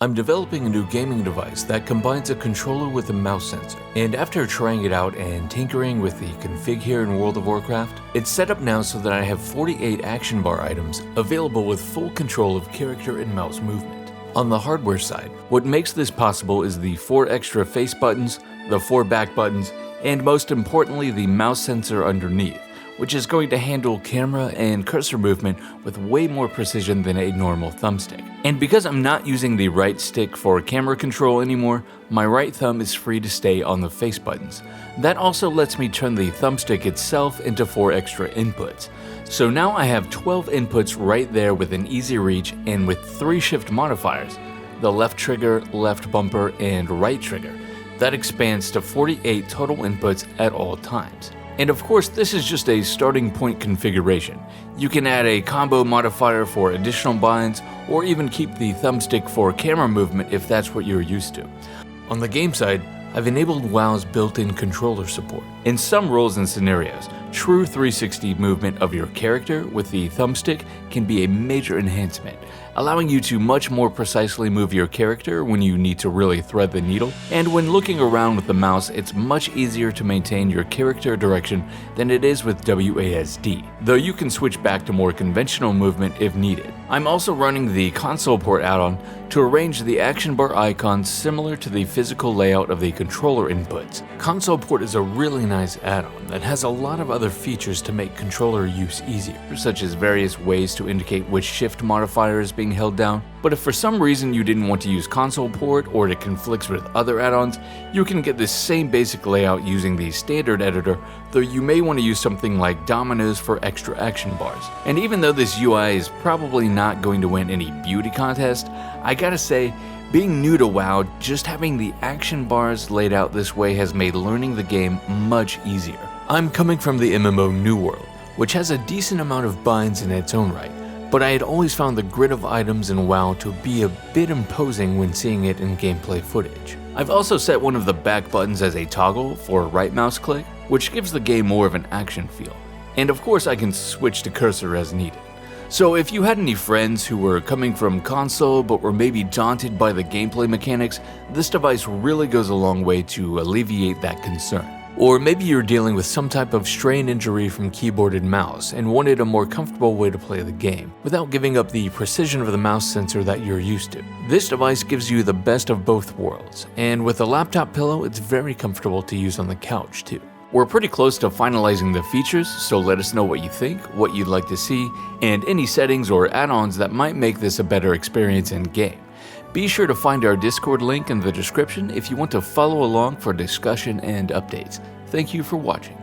I'm developing a new gaming device that combines a controller with a mouse sensor, and after trying it out and tinkering with the config here in World of Warcraft, it's set up now so that I have 48 action bar items available with full control of character and mouse movement. On the hardware side, what makes this possible is the 4 extra face buttons, the 4 back buttons, and most importantly the mouse sensor underneath, which is going to handle camera and cursor movement with way more precision than a normal thumbstick. And because I'm not using the right stick for camera control anymore, my right thumb is free to stay on the face buttons. That also lets me turn the thumbstick itself into 4 extra inputs. So now I have 12 inputs right there within easy reach and with 3 shift modifiers, the left trigger, left bumper, and right trigger. That expands to 48 total inputs at all times. And of course, this is just a starting point configuration. You can add a combo modifier for additional binds, or even keep the thumbstick for camera movement if that's what you're used to. On the game side, I've enabled WoW's built-in controller support. In some roles and scenarios, true 360 movement of your character with the thumbstick can be a major enhancement, allowing you to much more precisely move your character when you need to really thread the needle. And when looking around with the mouse, it's much easier to maintain your character direction than it is with WASD, though you can switch back to more conventional movement if needed. I'm also running the console port add-on to arrange the action bar icons similar to the physical layout of the controller inputs. Console port is a really nice add-on that has a lot of other features to make controller use easier, such as various ways to indicate which shift modifier is being held down. But if for some reason you didn't want to use console port or it conflicts with other add-ons, you can get this same basic layout using the standard editor, though you may want to use something like dominoes for extra action bars. And even though this UI is probably not going to win any beauty contest, I gotta say, being new to WoW, just having the action bars laid out this way has made learning the game much easier. I'm coming from the MMO New World, which has a decent amount of binds in its own right, but I had always found the grid of items in WoW to be a bit imposing when seeing it in gameplay footage. I've also set one of the back buttons as a toggle for right mouse click, which gives the game more of an action feel. And of course I can switch to cursor as needed. So if you had any friends who were coming from console but were maybe daunted by the gameplay mechanics, this device really goes a long way to alleviate that concern. Or maybe you're dealing with some type of strain injury from keyboard and mouse and wanted a more comfortable way to play the game, without giving up the precision of the mouse sensor that you're used to. This device gives you the best of both worlds, and with a laptop pillow, it's very comfortable to use on the couch too. We're pretty close to finalizing the features, so let us know what you think, what you'd like to see, and any settings or add-ons that might make this a better experience in-game. Be sure to find our Discord link in the description if you want to follow along for discussion and updates. Thank you for watching.